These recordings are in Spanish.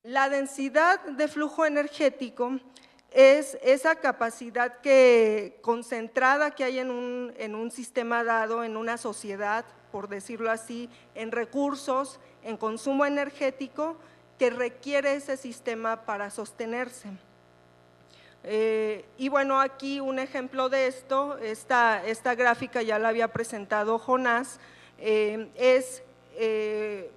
La densidad de flujo energético es esa capacidad concentrada que hay en un sistema dado, en una sociedad, por decirlo así, en recursos, en consumo energético, que requiere ese sistema para sostenerse. Y bueno, aquí un ejemplo de esto, esta gráfica ya la había presentado Jonás,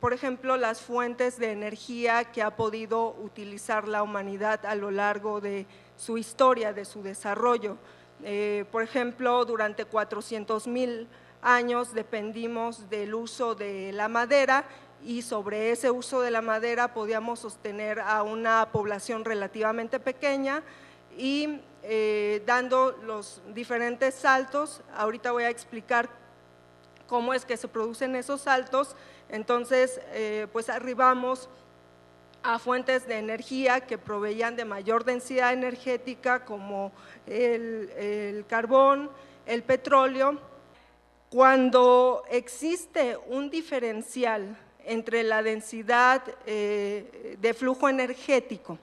por ejemplo, las fuentes de energía que ha podido utilizar la humanidad a lo largo de su historia, de su desarrollo. Por ejemplo, durante 400,000 años dependimos del uso de la madera y sobre ese uso de la madera podíamos sostener a una población relativamente pequeña y dando los diferentes saltos. Ahorita voy a explicar cómo es que se producen esos saltos. Entonces, pues arribamos a fuentes de energía que proveían de mayor densidad energética, como el carbón, el petróleo. Cuando existe un diferencial entre la densidad de flujo energético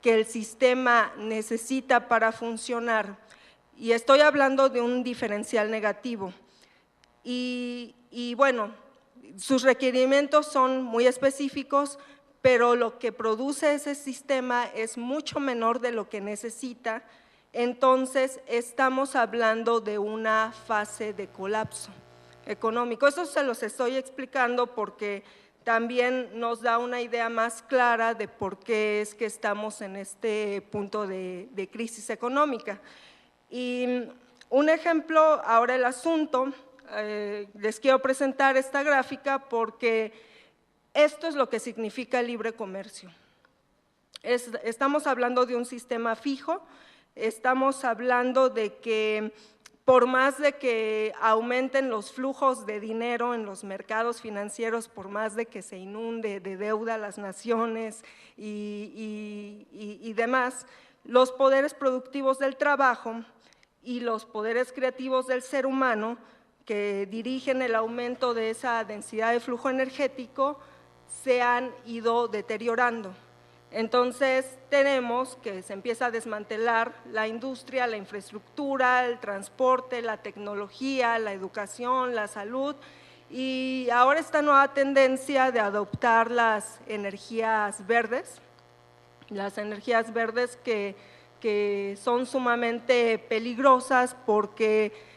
que el sistema necesita para funcionar, y estoy hablando de un diferencial negativo, y bueno, sus requerimientos son muy específicos, pero lo que produce ese sistema es mucho menor de lo que necesita. Entonces estamos hablando de una fase de colapso económico. Eso se los estoy explicando porque también nos da una idea más clara de por qué es que estamos en este punto de crisis económica. Y un ejemplo, ahora el asunto, les quiero presentar esta gráfica porque esto es lo que significa el libre comercio. Estamos hablando de un sistema fijo, estamos hablando de que por más de que aumenten los flujos de dinero en los mercados financieros, por más de que se inunde de deuda a las naciones y demás, los poderes productivos del trabajo y los poderes creativos del ser humano que dirigen el aumento de esa densidad de flujo energético se han ido deteriorando. Entonces tenemos que se empieza a desmantelar la industria, la infraestructura, el transporte, la tecnología, la educación, la salud, y ahora esta nueva tendencia de adoptar las energías verdes que son sumamente peligrosas porque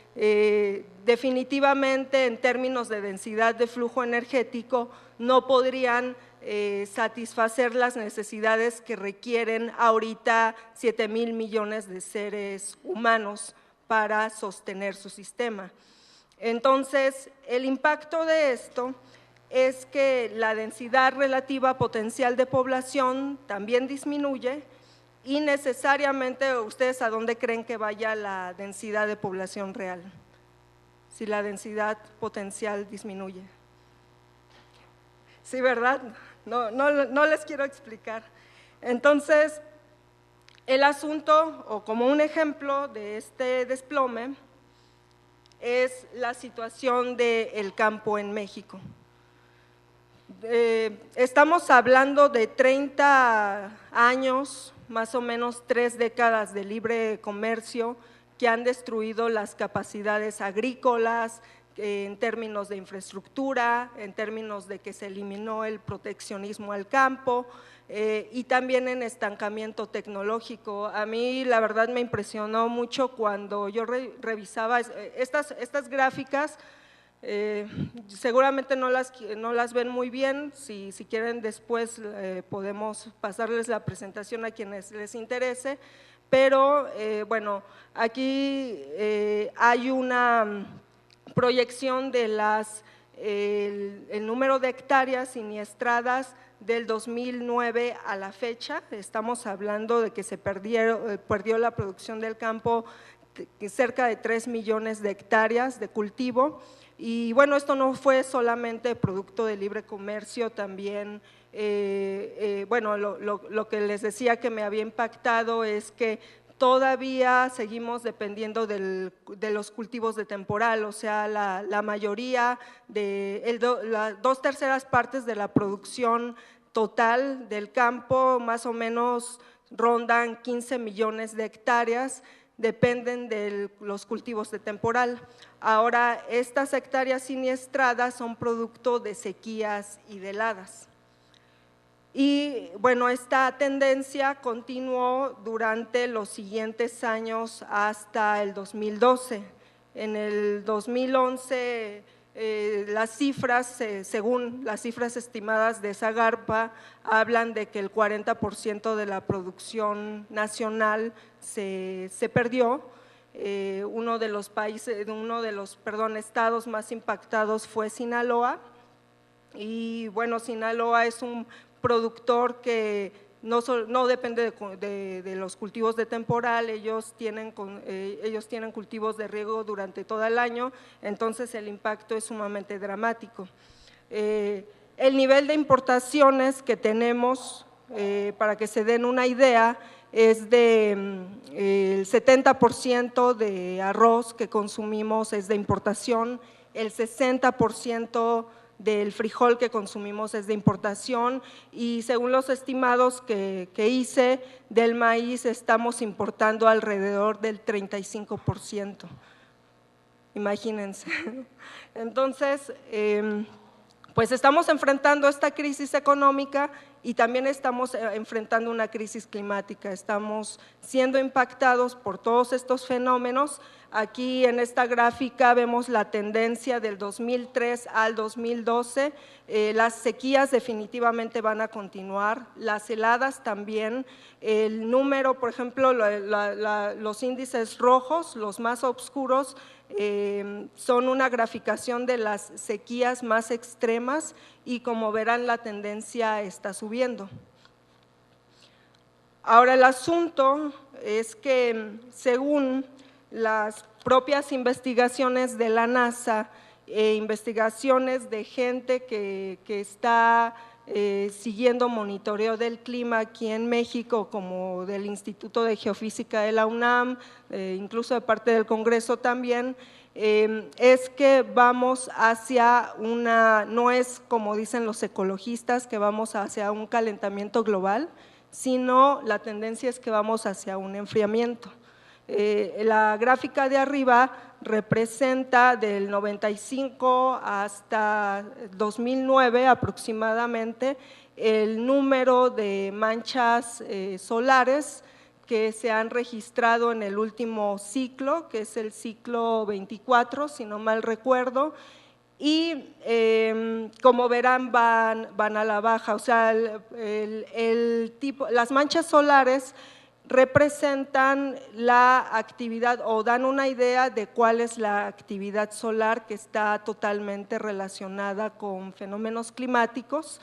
definitivamente en términos de densidad de flujo energético no podrían satisfacer las necesidades que requieren ahorita 7,000 millones de seres humanos para sostener su sistema. Entonces, el impacto de esto es que la densidad relativa potencial de población también disminuye y necesariamente, ¿ustedes a dónde creen que vaya la densidad de población real? Si la densidad potencial disminuye. Sí, ¿verdad? No les quiero explicar. Entonces, el asunto, o como un ejemplo de este desplome, es la situación del campo en México. Estamos hablando de 30 años, más o menos 3 décadas de libre comercio que han destruido las capacidades agrícolas, en términos de infraestructura, en términos de que se eliminó el proteccionismo al campo y también en estancamiento tecnológico. A mí la verdad me impresionó mucho cuando yo revisaba estas gráficas. Seguramente no las ven muy bien, si quieren después podemos pasarles la presentación a quienes les interese, pero bueno, aquí hay una proyección de el número de hectáreas siniestradas del 2009 a la fecha. Estamos hablando de que se perdió la producción del campo cerca de 3 millones de hectáreas de cultivo. Y bueno, esto no fue solamente producto del libre comercio, también, bueno, lo que les decía que me había impactado es que todavía seguimos dependiendo de los cultivos de temporal, o sea, la mayoría, las 2/3 partes de la producción total del campo, más o menos rondan 15 millones de hectáreas, dependen de los cultivos de temporal. Ahora, estas hectáreas siniestradas son producto de sequías y de heladas. Y bueno, esta tendencia continuó durante los siguientes años hasta el 2012. En el 2011, las cifras, según las cifras estimadas de Zagarpa, hablan de que el 40% de la producción nacional se perdió. Uno de los estados más impactados fue Sinaloa. Y bueno, Sinaloa es un productor que no depende de los cultivos de temporal, ellos tienen cultivos de riego durante todo el año, entonces el impacto es sumamente dramático. El nivel de importaciones que tenemos, para que se den una idea, es de el 70% de arroz que consumimos es de importación, el 60% del frijol que consumimos es de importación y según los estimados que hice del maíz estamos importando alrededor del 35%, imagínense. Entonces, pues estamos enfrentando esta crisis económica y también estamos enfrentando una crisis climática, estamos siendo impactados por todos estos fenómenos. Aquí en esta gráfica vemos la tendencia del 2003 al 2012, las sequías definitivamente van a continuar, las heladas también, el número, por ejemplo, los índices rojos, los más oscuros, son una graficación de las sequías más extremas y como verán la tendencia está subiendo. Ahora el asunto es que según las propias investigaciones de la NASA, investigaciones de gente que está siguiendo monitoreo del clima aquí en México, como del Instituto de Geofísica de la UNAM, incluso de parte del Congreso también, es que vamos hacia no es como dicen los ecologistas, que vamos hacia un calentamiento global, sino la tendencia es que vamos hacia un enfriamiento. La gráfica de arriba representa del 95 hasta 2009 aproximadamente el número de manchas solares que se han registrado en el último ciclo, que es el ciclo 24, si no mal recuerdo, y como verán van a la baja, o sea, las manchas solares representan la actividad o dan una idea de cuál es la actividad solar que está totalmente relacionada con fenómenos climáticos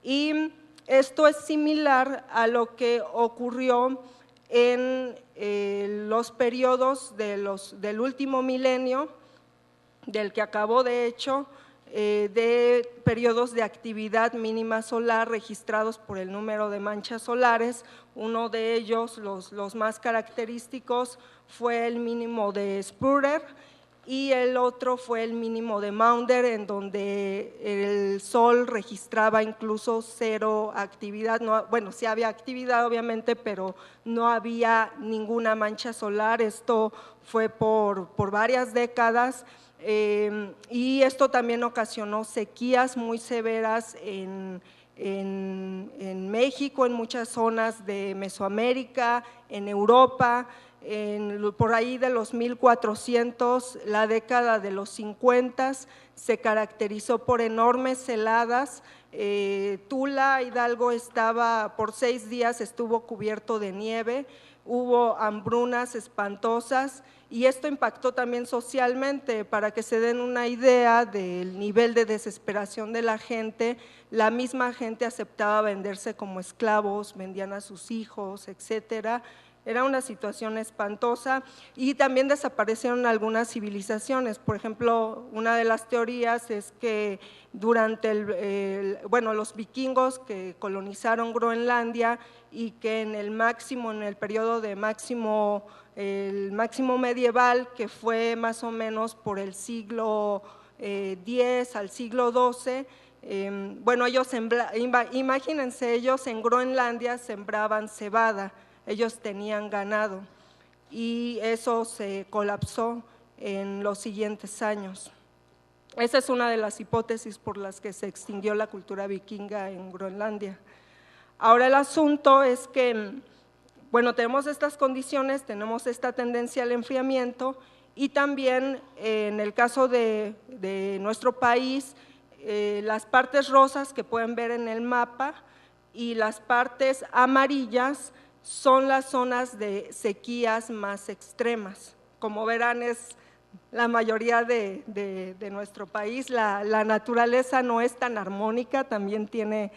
y esto es similar a lo que ocurrió en los periodos del último milenio, del que acabó de hecho, de periodos de actividad mínima solar registrados por el número de manchas solares. Uno de ellos, los más característicos, fue el mínimo de Spruder y el otro fue el mínimo de Maunder, en donde el sol registraba incluso cero actividad, bueno, sí había actividad obviamente, pero no había ninguna mancha solar. Esto fue por varias décadas. Y esto también ocasionó sequías muy severas en México, en muchas zonas de Mesoamérica, en Europa, por ahí de los 1400, la década de los 50 se caracterizó por enormes heladas. Tula, Hidalgo, por 6 días estuvo cubierto de nieve, hubo hambrunas espantosas y esto impactó también socialmente. Para que se den una idea del nivel de desesperación de la gente, la misma gente aceptaba venderse como esclavos, vendían a sus hijos, etcétera. Era una situación espantosa y también desaparecieron algunas civilizaciones. Por ejemplo, una de las teorías es que durante los vikingos que colonizaron Groenlandia y que en el periodo de el máximo medieval, que fue más o menos por el siglo X al siglo XII, Bueno, imagínense, ellos en Groenlandia sembraban cebada, ellos tenían ganado y eso se colapsó en los siguientes años. Esa es una de las hipótesis por las que se extinguió la cultura vikinga en Groenlandia. Ahora el asunto es que, bueno, tenemos estas condiciones, tenemos esta tendencia al enfriamiento y también en el caso de nuestro país, las partes rosas que pueden ver en el mapa y las partes amarillas son las zonas de sequías más extremas. Como verán, es la mayoría de nuestro país, la naturaleza no es tan armónica, también tiene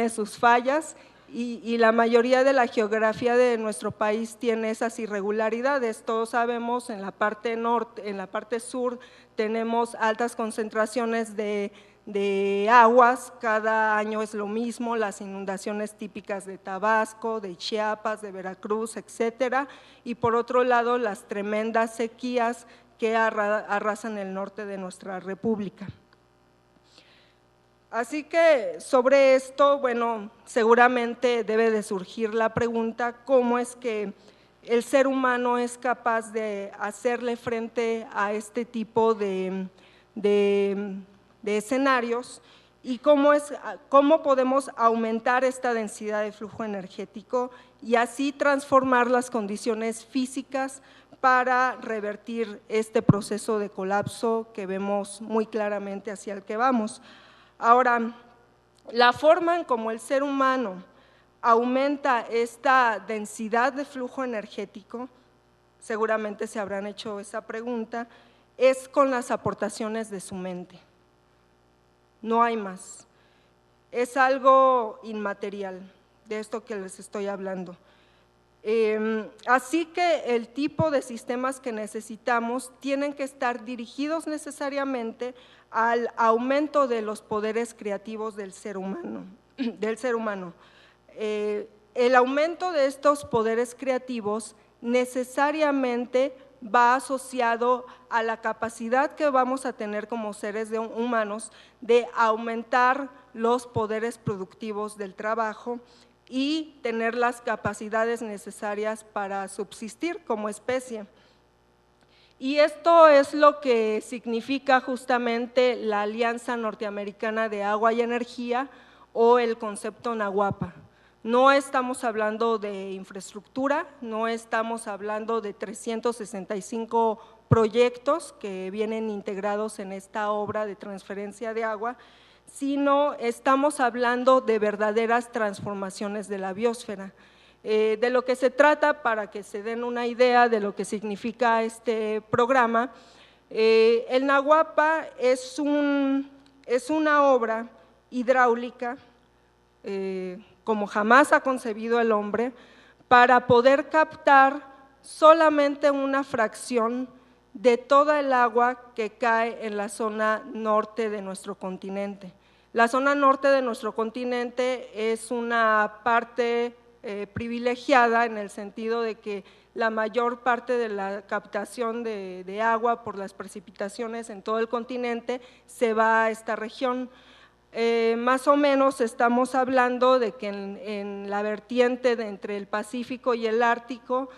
sus fallas y la mayoría de la geografía de nuestro país tiene esas irregularidades. Todos sabemos, en la parte norte, en la parte sur tenemos altas concentraciones de aguas, cada año es lo mismo, las inundaciones típicas de Tabasco, de Chiapas, de Veracruz, etcétera, y por otro lado las tremendas sequías que arrasan el norte de nuestra república. Así que sobre esto, bueno, seguramente debe de surgir la pregunta, ¿cómo es que el ser humano es capaz de hacerle frente a este tipo de escenarios y cómo podemos aumentar esta densidad de flujo energético y así transformar las condiciones físicas para revertir este proceso de colapso que vemos muy claramente hacia el que vamos? Ahora, la forma en cómo el ser humano aumenta esta densidad de flujo energético, seguramente se habrán hecho esa pregunta, es con las aportaciones de su mente. No hay más. Es algo inmaterial, de esto que les estoy hablando. Así que el tipo de sistemas que necesitamos tienen que estar dirigidos necesariamente al aumento de los poderes creativos del ser humano. El aumento de estos poderes creativos necesariamente va asociado a la capacidad que vamos a tener como seres humanos de aumentar los poderes productivos del trabajo y tener las capacidades necesarias para subsistir como especie. Y esto es lo que significa justamente la Alianza Norteamericana de Agua y Energía o el concepto Nahuapa. No estamos hablando de infraestructura, no estamos hablando de 365 proyectos que vienen integrados en esta obra de transferencia de agua, sino estamos hablando de verdaderas transformaciones de la biosfera. De lo que se trata, para que se den una idea de lo que significa este programa, el Nahuapa es una obra hidráulica como jamás ha concebido el hombre, para poder captar solamente una fracción de toda el agua que cae en la zona norte de nuestro continente. La zona norte de nuestro continente es una parte privilegiada en el sentido de que la mayor parte de la captación de agua por las precipitaciones en todo el continente se va a esta región. Más o menos estamos hablando de que en la vertiente entre el Pacífico y el Ártico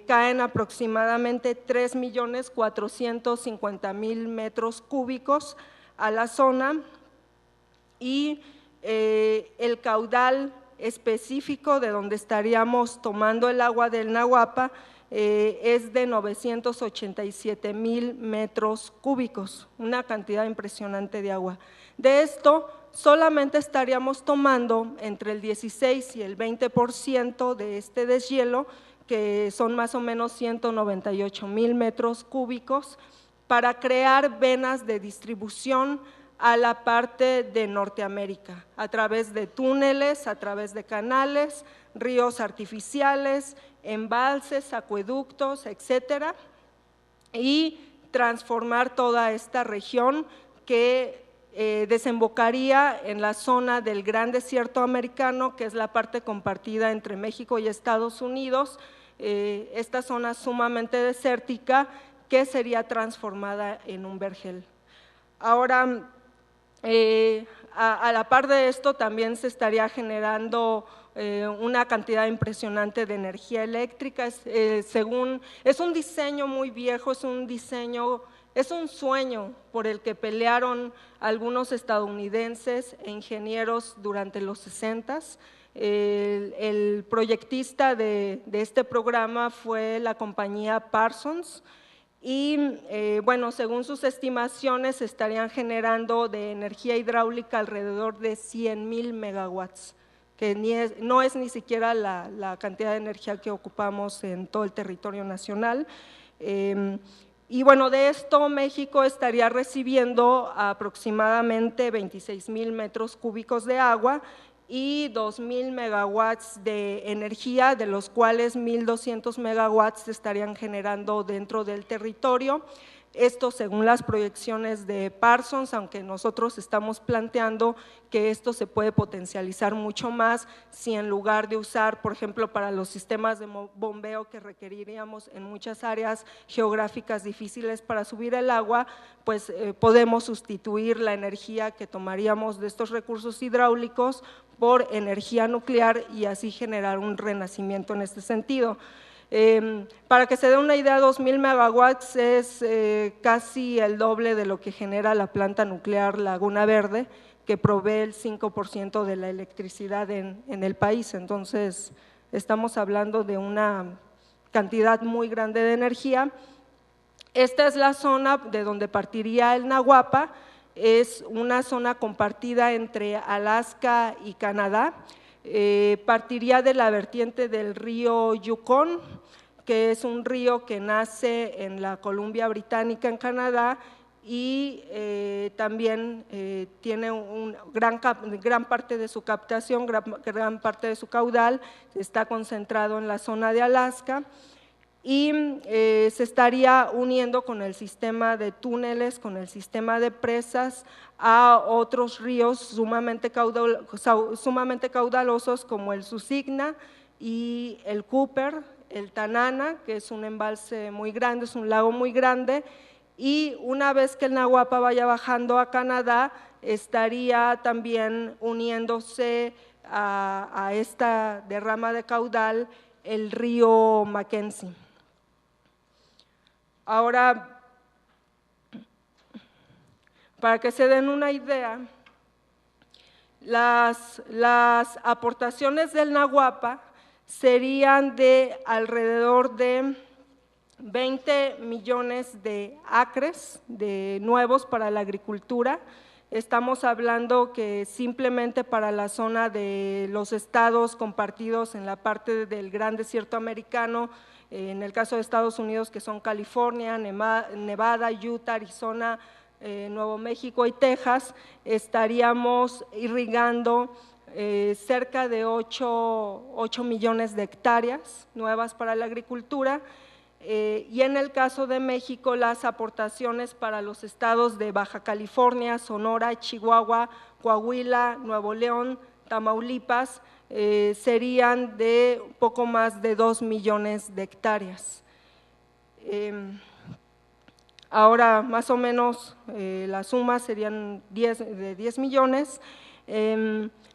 caen aproximadamente 3.450.000 metros cúbicos a la zona y el caudal específico de donde estaríamos tomando el agua del Nahuapa es de 987.000 metros cúbicos, una cantidad impresionante de agua. De esto solamente estaríamos tomando entre el 16 y el 20% de este deshielo, que son más o menos 198.000 metros cúbicos, para crear venas de distribución a la parte de Norteamérica, a través de túneles, a través de canales, ríos artificiales, embalses, acueductos, etcétera, y transformar toda esta región que desembocaría en la zona del Gran Desierto Americano, que es la parte compartida entre México y Estados Unidos, esta zona sumamente desértica que sería transformada en un vergel. Ahora, a la par de esto también se estaría generando una cantidad impresionante de energía eléctrica. Es un diseño muy viejo, es un sueño por el que pelearon algunos estadounidenses e ingenieros durante los 60s. El proyectista de este programa fue la compañía Parsons y bueno, según sus estimaciones estarían generando de energía hidráulica alrededor de 100,000 megawatts, que no es ni siquiera la cantidad de energía que ocupamos en todo el territorio nacional. Y bueno, de esto México estaría recibiendo aproximadamente 26,000 metros cúbicos de agua y 2,000 megawatts de energía, de los cuales 1,200 megawatts se estarían generando dentro del territorio. Esto según las proyecciones de Parsons, aunque nosotros estamos planteando que esto se puede potencializar mucho más si en lugar de usar, por ejemplo, para los sistemas de bombeo que requeriríamos en muchas áreas geográficas difíciles para subir el agua, pues podemos sustituir la energía que tomaríamos de estos recursos hidráulicos por energía nuclear y así generar un renacimiento en este sentido. Para que se dé una idea, 2,000 megawatts es casi el doble de lo que genera la planta nuclear Laguna Verde, que provee el 5% de la electricidad en el país. Entonces, estamos hablando de una cantidad muy grande de energía. Esta es la zona de donde partiría el Nahuapa, es una zona compartida entre Alaska y Canadá. Partiría de la vertiente del río Yukon, que es un río que nace en la Columbia Británica en Canadá y también tiene gran parte de su captación, gran parte de su caudal está concentrado en la zona de Alaska y se estaría uniendo con el sistema de túneles, con el sistema de presas a otros ríos sumamente caudalosos como el Susitna y el Cooper, el Tanana, que es un embalse muy grande, es un lago muy grande, y una vez que el Nahuapa vaya bajando a Canadá, estaría también uniéndose a esta derrama de caudal el río Mackenzie. Ahora, para que se den una idea, las aportaciones del Nahuapa serían de alrededor de 20 millones de acres nuevos para la agricultura. Estamos hablando que simplemente para la zona de los estados compartidos en la parte del Gran Desierto Americano, en el caso de Estados Unidos que son California, Nevada, Utah, Arizona, Nuevo México y Texas, estaríamos irrigando cerca de 8 millones de hectáreas nuevas para la agricultura. Y en el caso de México, las aportaciones para los estados de Baja California, Sonora, Chihuahua, Coahuila, Nuevo León, Tamaulipas, serían de poco más de 2 millones de hectáreas. Ahora, más o menos, la suma serían de 10 millones,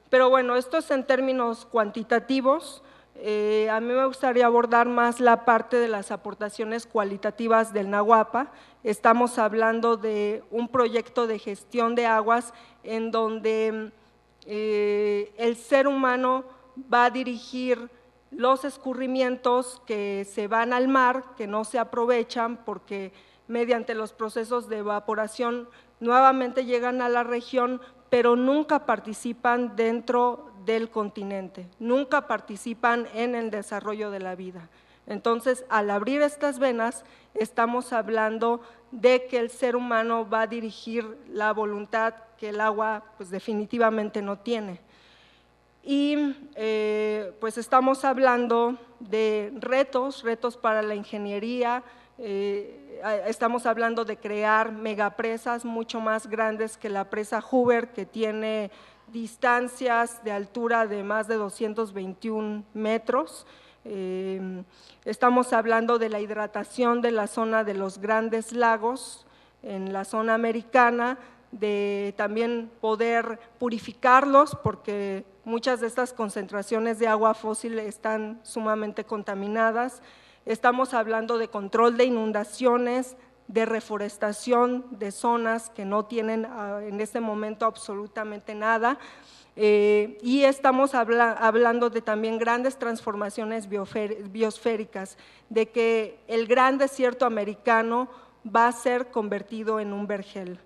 pero bueno, esto es en términos cuantitativos. A mí me gustaría abordar más la parte de las aportaciones cualitativas del Nahuapa. Estamos hablando de un proyecto de gestión de aguas en donde el ser humano va a dirigir los escurrimientos que se van al mar, que no se aprovechan porque mediante los procesos de evaporación nuevamente llegan a la región, pero nunca participan dentro del continente, nunca participan en el desarrollo de la vida. Entonces, al abrir estas venas, estamos hablando de que el ser humano va a dirigir la voluntad que el agua pues definitivamente no tiene. Y pues estamos hablando de retos para la ingeniería, estamos hablando de crear megapresas mucho más grandes que la presa Hoover, que tiene distancias de altura de más de 221 metros. Estamos hablando de la hidratación de la zona de los Grandes Lagos, en la zona americana, de también poder purificarlos, porque muchas de estas concentraciones de agua fósil están sumamente contaminadas. Estamos hablando de control de inundaciones, de reforestación de zonas que no tienen en este momento absolutamente nada, y estamos hablando de también grandes transformaciones biosféricas, de que el gran desierto americano va a ser convertido en un vergel.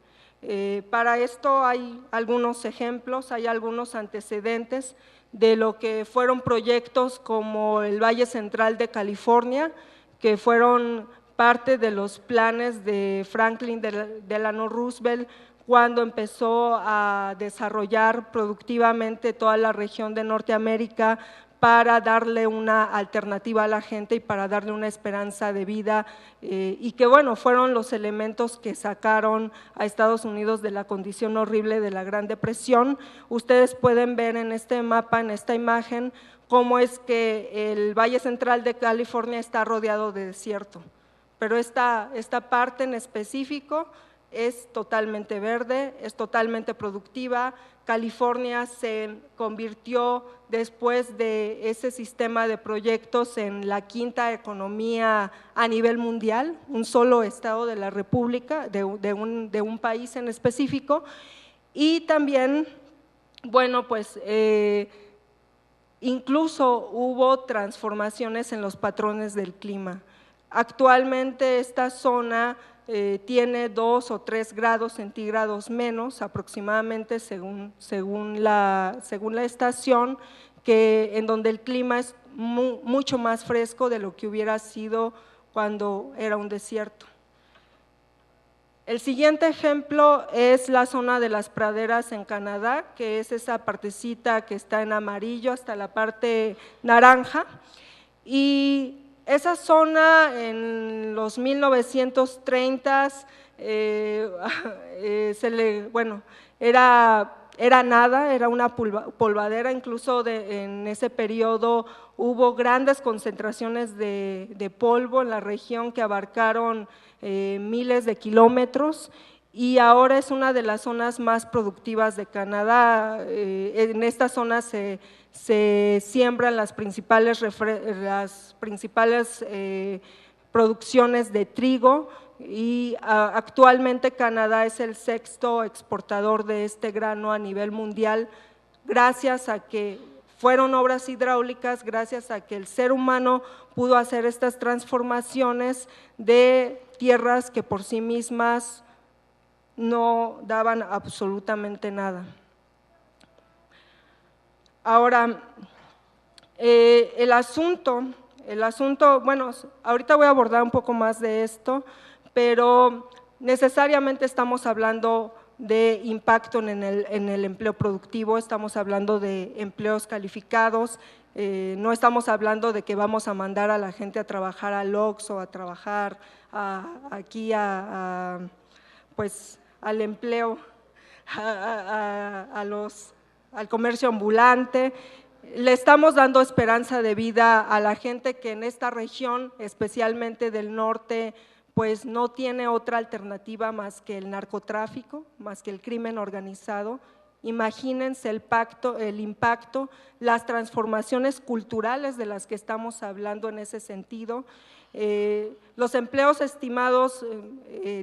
Para esto hay algunos ejemplos, hay algunos antecedentes de lo que fueron proyectos como el Valle Central de California, que fueron parte de los planes de Franklin Delano Roosevelt cuando empezó a desarrollar productivamente toda la región de Norteamérica para darle una alternativa a la gente y para darle una esperanza de vida, y que bueno, fueron los elementos que sacaron a Estados Unidos de la condición horrible de la Gran Depresión. Ustedes pueden ver en este mapa, en esta imagen, cómo es que el Valle Central de California está rodeado de desierto, pero esta parte en específico es totalmente verde, es totalmente productiva. California se convirtió después de ese sistema de proyectos en la quinta economía a nivel mundial, un solo estado de la República, de un país en específico. Y también, bueno, pues incluso hubo transformaciones en los patrones del clima. Actualmente esta zona tiene 2 o 3 grados centígrados menos aproximadamente según la estación, en donde el clima es mucho más fresco de lo que hubiera sido cuando era un desierto. El siguiente ejemplo es la zona de las praderas en Canadá, que es esa partecita que está en amarillo hasta la parte naranja, y esa zona en los 1930s era nada, era una polvadera, incluso en ese periodo hubo grandes concentraciones de polvo en la región que abarcaron miles de kilómetros, y ahora es una de las zonas más productivas de Canadá. En esta zona se siembran las principales producciones de trigo, y actualmente Canadá es el 6º exportador de este grano a nivel mundial, gracias a que fueron obras hidráulicas, gracias a que el ser humano pudo hacer estas transformaciones de tierras que por sí mismas no daban absolutamente nada. Ahora, el asunto, bueno, ahorita voy a abordar un poco más de esto, pero necesariamente estamos hablando de impacto en el empleo productivo, estamos hablando de empleos calificados, no estamos hablando de que vamos a mandar a la gente a trabajar al Oxxo, a trabajar aquí pues al empleo, al comercio ambulante. Le estamos dando esperanza de vida a la gente que en esta región, especialmente del norte, pues no tiene otra alternativa más que el narcotráfico, más que el crimen organizado. Imagínense el impacto, las transformaciones culturales de las que estamos hablando en ese sentido. Los empleos estimados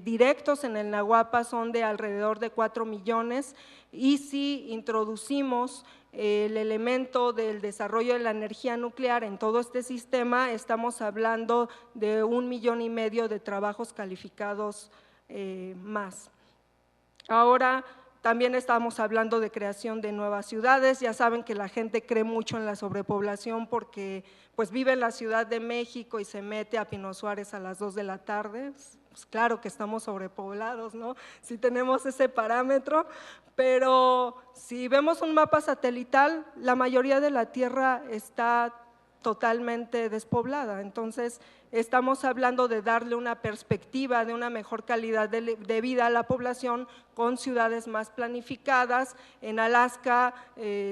directos en el Nahuapa son de alrededor de 4 millones, y si introducimos el elemento del desarrollo de la energía nuclear en todo este sistema, estamos hablando de 1,5 millones de trabajos calificados más. Ahora, también estamos hablando de creación de nuevas ciudades. Ya saben que la gente cree mucho en la sobrepoblación porque pues vive en la Ciudad de México y se mete a Pino Suárez a las 2 de la tarde, pues claro que estamos sobrepoblados, ¿no? Si tenemos ese parámetro, pero si vemos un mapa satelital, la mayoría de la tierra está totalmente despoblada. Entonces estamos hablando de darle una perspectiva de una mejor calidad de vida a la población con ciudades más planificadas. En Alaska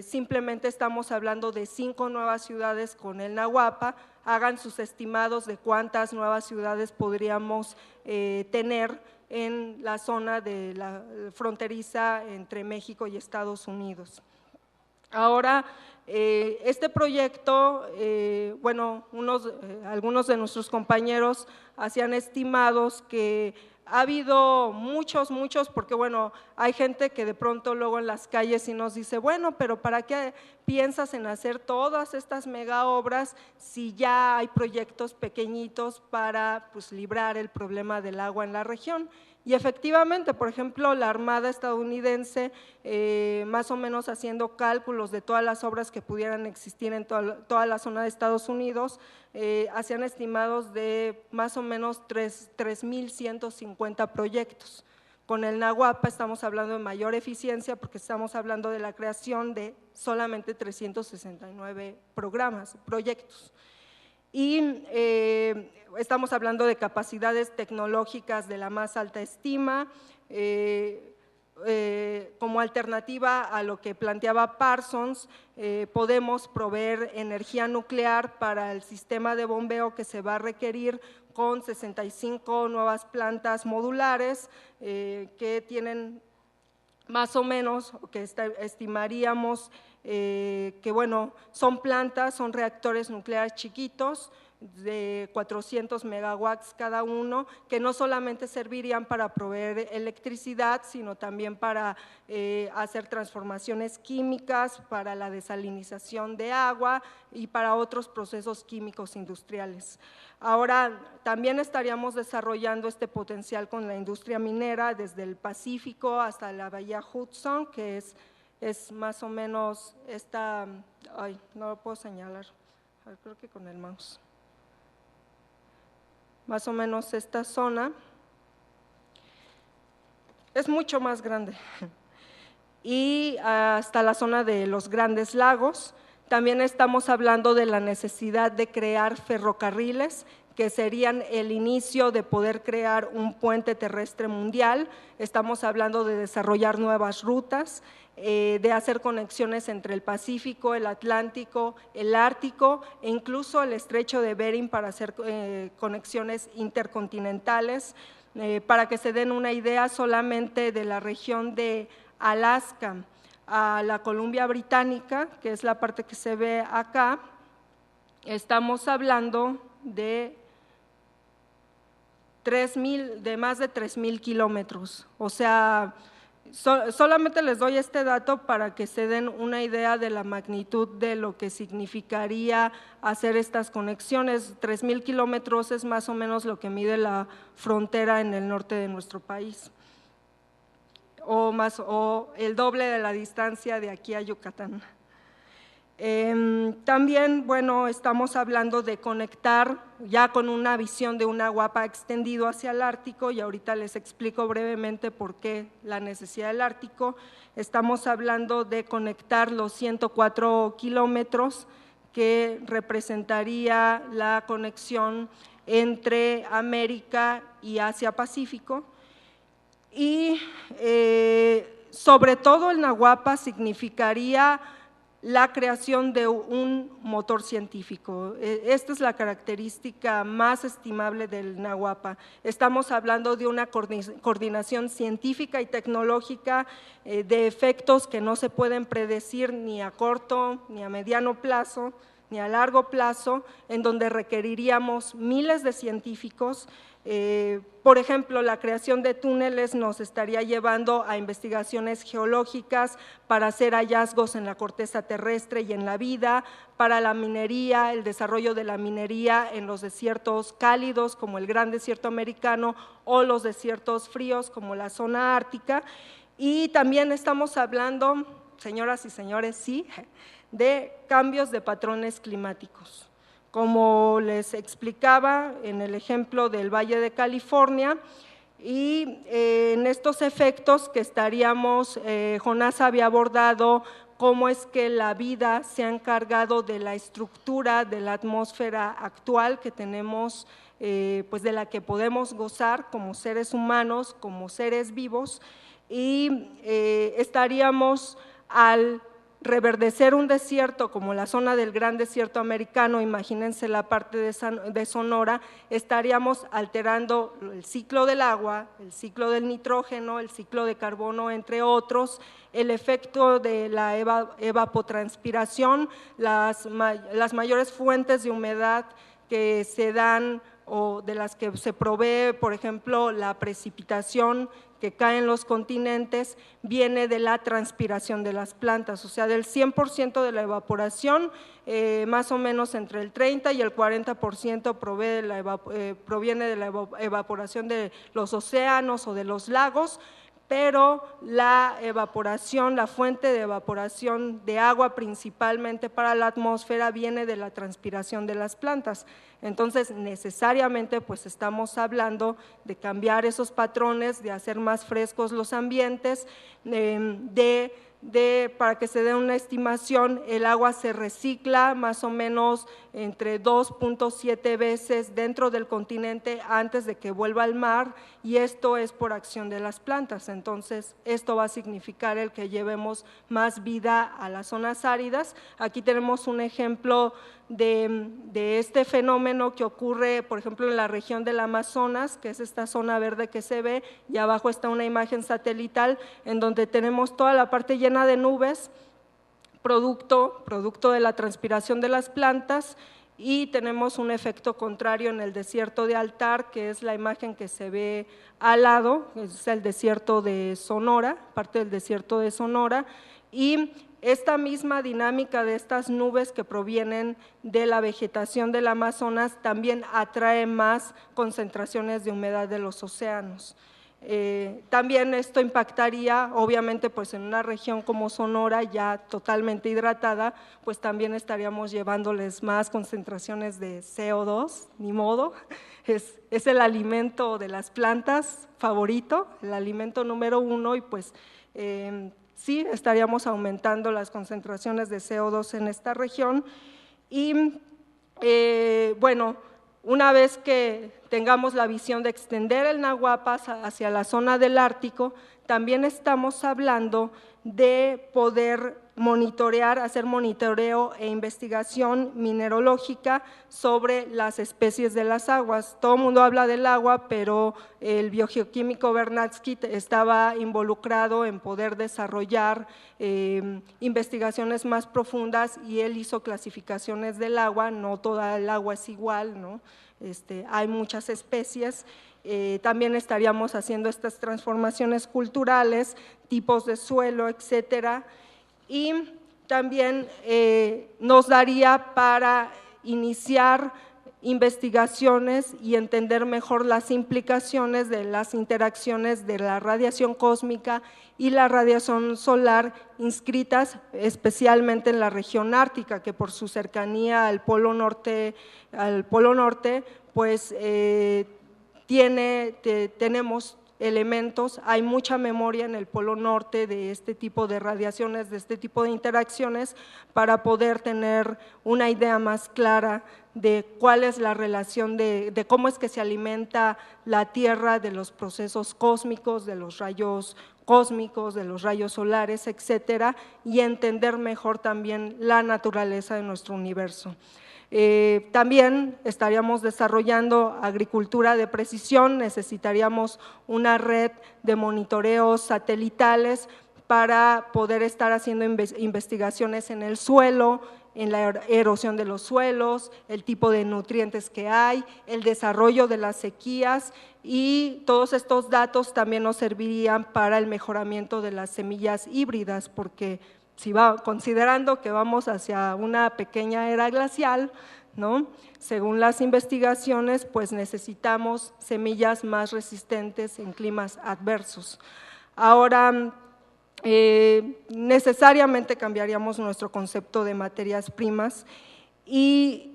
simplemente estamos hablando de 5 nuevas ciudades con el Nahuapa. Hagan sus estimados de cuántas nuevas ciudades podríamos tener en la zona de la fronteriza entre México y Estados Unidos. Ahora, este proyecto, bueno, algunos de nuestros compañeros hacían estimados que ha habido muchos, porque bueno, hay gente que de pronto luego en las calles y nos dice, bueno, pero ¿para qué piensas en hacer todas estas mega obras si ya hay proyectos pequeñitos para pues librar el problema del agua en la región? Y efectivamente, por ejemplo, la Armada estadounidense, más o menos haciendo cálculos de todas las obras que pudieran existir en toda la zona de Estados Unidos, hacían estimados de más o menos 3,150 proyectos. Con el Nahuapa estamos hablando de mayor eficiencia porque estamos hablando de la creación de solamente 369 proyectos. Y estamos hablando de capacidades tecnológicas de la más alta estima, como alternativa a lo que planteaba Parsons, podemos proveer energía nuclear para el sistema de bombeo que se va a requerir con 65 nuevas plantas modulares que tienen más o menos, que estimaríamos que bueno, son reactores nucleares chiquitos de 400 megawatts cada uno, que no solamente servirían para proveer electricidad, sino también para hacer transformaciones químicas, para la desalinización de agua y para otros procesos químicos industriales. Ahora, también estaríamos desarrollando este potencial con la industria minera desde el Pacífico hasta la bahía Hudson, que es más o menos esta, ay, no lo puedo señalar, creo que con el mouse. Más o menos esta zona es mucho más grande y hasta la zona de los Grandes Lagos. También estamos hablando de la necesidad de crear ferrocarriles que serían el inicio de poder crear un puente terrestre mundial. Estamos hablando de desarrollar nuevas rutas, de hacer conexiones entre el Pacífico, el Atlántico, el Ártico e incluso el Estrecho de Bering para hacer conexiones intercontinentales. Para que se den una idea, solamente de la región de Alaska a la Columbia Británica, que es la parte que se ve acá, estamos hablando de más de 3,000 kilómetros. O sea, solamente les doy este dato para que se den una idea de la magnitud de lo que significaría hacer estas conexiones. 3,000 kilómetros es más o menos lo que mide la frontera en el norte de nuestro país, o el doble de la distancia de aquí a Yucatán. También, bueno, estamos hablando de conectar ya con una visión de un Nahuapa extendido hacia el Ártico, y ahorita les explico brevemente por qué la necesidad del Ártico. Estamos hablando de conectar los 104 kilómetros que representaría la conexión entre América y Asia-Pacífico, y sobre todo el Nahuapa significaría la creación de un motor científico. Esta es la característica más estimable del Nahuapa. Estamos hablando de una coordinación científica y tecnológica de efectos que no se pueden predecir ni a corto, ni a mediano plazo, ni a largo plazo, en donde requeriríamos miles de científicos. Por ejemplo, la creación de túneles nos estaría llevando a investigaciones geológicas para hacer hallazgos en la corteza terrestre y en la vida, para la minería, el desarrollo de la minería en los desiertos cálidos como el Gran Desierto Americano o los desiertos fríos como la zona ártica. Y también estamos hablando, señoras y señores, sí, de cambios de patrones climáticos. Como les explicaba en el ejemplo del Valle de California, y en estos efectos que estaríamos, Jonás había abordado cómo es que la vida se ha encargado de la estructura de la atmósfera actual que tenemos, pues de la que podemos gozar como seres humanos, como seres vivos, y estaríamos al reverdecer un desierto como la zona del Gran Desierto Americano, imagínense la parte de Sonora, estaríamos alterando el ciclo del agua, el ciclo del nitrógeno, el ciclo de carbono, entre otros, el efecto de la evapotranspiración, las mayores fuentes de humedad que se dan o de las que se provee, por ejemplo, la precipitación que cae en los continentes, viene de la transpiración de las plantas, o sea, del 100% de la evaporación, más o menos entre el 30 y el 40% proviene de la evaporación de los océanos o de los lagos, pero la evaporación, la fuente de evaporación de agua principalmente para la atmósfera viene de la transpiración de las plantas. Entonces, necesariamente pues estamos hablando de cambiar esos patrones, de hacer más frescos los ambientes, para que se dé una estimación, el agua se recicla más o menos entre 2.7 veces dentro del continente antes de que vuelva al mar, y esto es por acción de las plantas. Entonces, esto va a significar el que llevemos más vida a las zonas áridas. Aquí tenemos un ejemplo de este fenómeno que ocurre, por ejemplo, en la región del Amazonas, que es esta zona verde que se ve, y abajo está una imagen satelital en donde tenemos toda la parte llena de nubes, producto de la transpiración de las plantas, y tenemos un efecto contrario en el desierto de Altar, que es la imagen que se ve al lado, es el desierto de Sonora, parte del desierto de Sonora, y esta misma dinámica de estas nubes que provienen de la vegetación del Amazonas también atrae más concentraciones de humedad de los océanos. También esto impactaría, obviamente, pues en una región como Sonora ya totalmente hidratada, pues también estaríamos llevándoles más concentraciones de CO2, ni modo, es el alimento de las plantas favorito, el alimento número uno, y pues sí, estaríamos aumentando las concentraciones de CO2 en esta región. Y bueno, una vez que tengamos la visión de extender el Nahuapas hacia la zona del Ártico, también estamos hablando de poder monitorear, hacer monitoreo e investigación mineralógica sobre las especies de las aguas. Todo el mundo habla del agua, pero el biogeoquímico Vernadsky estaba involucrado en poder desarrollar investigaciones más profundas, y él hizo clasificaciones del agua. No toda el agua es igual, ¿no? Hay muchas especies. También estaríamos haciendo estas transformaciones culturales, tipos de suelo, etcétera, y también nos daría para iniciar investigaciones y entender mejor las implicaciones de las interacciones de la radiación cósmica y la radiación solar inscritas especialmente en la región ártica, que por su cercanía al Polo Norte, pues tenemos elementos, hay mucha memoria en el Polo Norte de este tipo de radiaciones, de este tipo de interacciones, para poder tener una idea más clara de cuál es la relación de cómo es que se alimenta la Tierra de los procesos cósmicos, de los rayos cósmicos, de los rayos solares, etcétera, y entender mejor también la naturaleza de nuestro universo. También estaríamos desarrollando agricultura de precisión, necesitaríamos una red de monitoreos satelitales para poder estar haciendo investigaciones en el suelo, en la erosión de los suelos, el tipo de nutrientes que hay, el desarrollo de las sequías, y todos estos datos también nos servirían para el mejoramiento de las semillas híbridas, porque si va considerando que vamos hacia una pequeña era glacial, ¿no? Según las investigaciones, pues necesitamos semillas más resistentes en climas adversos. Ahora, necesariamente cambiaríamos nuestro concepto de materias primas, y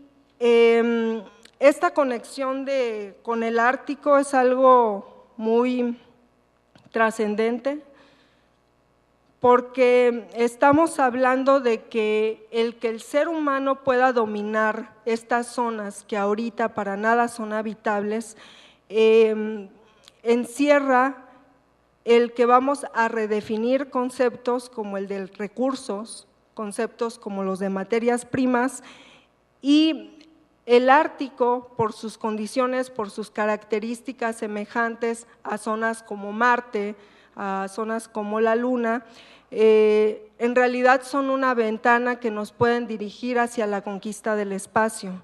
esta conexión con el Ártico es algo muy trascendente, porque estamos hablando de que el ser humano pueda dominar estas zonas que ahorita para nada son habitables, encierra el que vamos a redefinir conceptos como el de recursos, conceptos como los de materias primas, y el Ártico, por sus condiciones, por sus características semejantes a zonas como Marte, a zonas como la Luna, en realidad son una ventana que nos pueden dirigir hacia la conquista del espacio.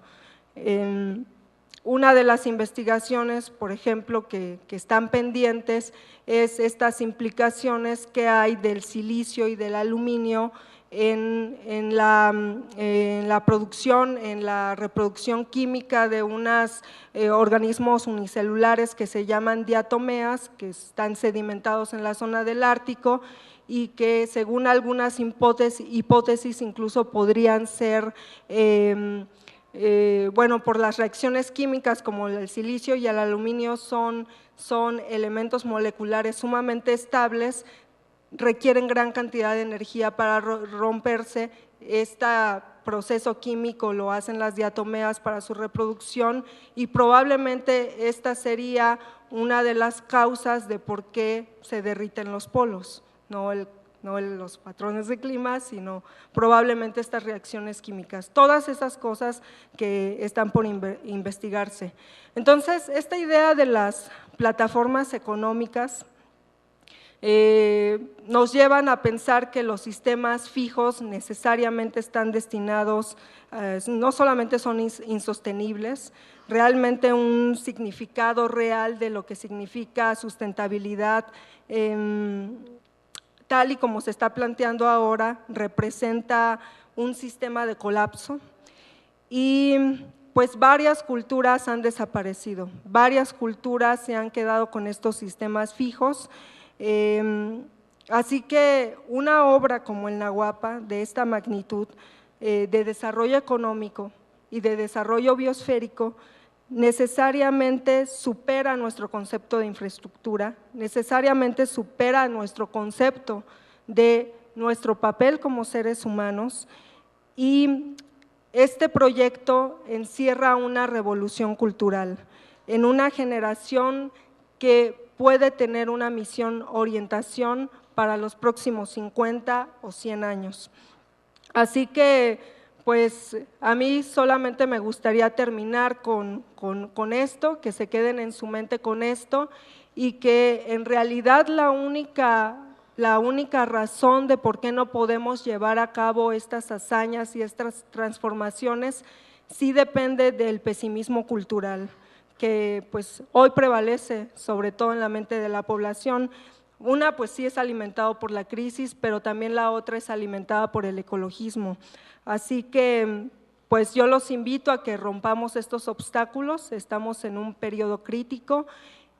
Una de las investigaciones, por ejemplo, que están pendientes es estas implicaciones que hay del silicio y del aluminio en la producción, en la reproducción química de unos organismos unicelulares que se llaman diatomeas, que están sedimentados en la zona del Ártico y que según algunas hipótesis incluso podrían ser bueno, por las reacciones químicas como el silicio y el aluminio son elementos moleculares sumamente estables, requieren gran cantidad de energía para romperse. Este proceso químico lo hacen las diatomeas para su reproducción y probablemente esta sería una de las causas de por qué se derriten los polos, no los patrones de clima, sino probablemente estas reacciones químicas. Todas esas cosas que están por investigarse. Entonces, esta idea de las plataformas económicas nos llevan a pensar que los sistemas fijos necesariamente están destinados, no solamente son insostenibles, realmente un significado real de lo que significa sustentabilidad, tal y como se está planteando ahora, representa un sistema de colapso y pues varias culturas han desaparecido, varias culturas se han quedado con estos sistemas fijos. Así que una obra como el Nahuapa, de esta magnitud, de desarrollo económico y de desarrollo biosférico, necesariamente supera nuestro concepto de infraestructura, necesariamente supera nuestro concepto de nuestro papel como seres humanos, y este proyecto encierra una revolución cultural en una generación que puede tener una misión orientación para los próximos 50 o 100 años. Así que pues a mí solamente me gustaría terminar con esto, que se queden en su mente con esto y que en realidad la única razón de por qué no podemos llevar a cabo estas hazañas y estas transformaciones sí depende del pesimismo cultural, que pues hoy prevalece sobre todo en la mente de la población. Una pues sí es alimentado por la crisis, pero también la otra es alimentada por el ecologismo. Así que pues yo los invito a que rompamos estos obstáculos, estamos en un periodo crítico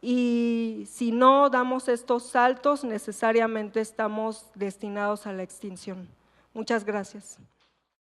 y si no damos estos saltos necesariamente estamos destinados a la extinción. Muchas gracias.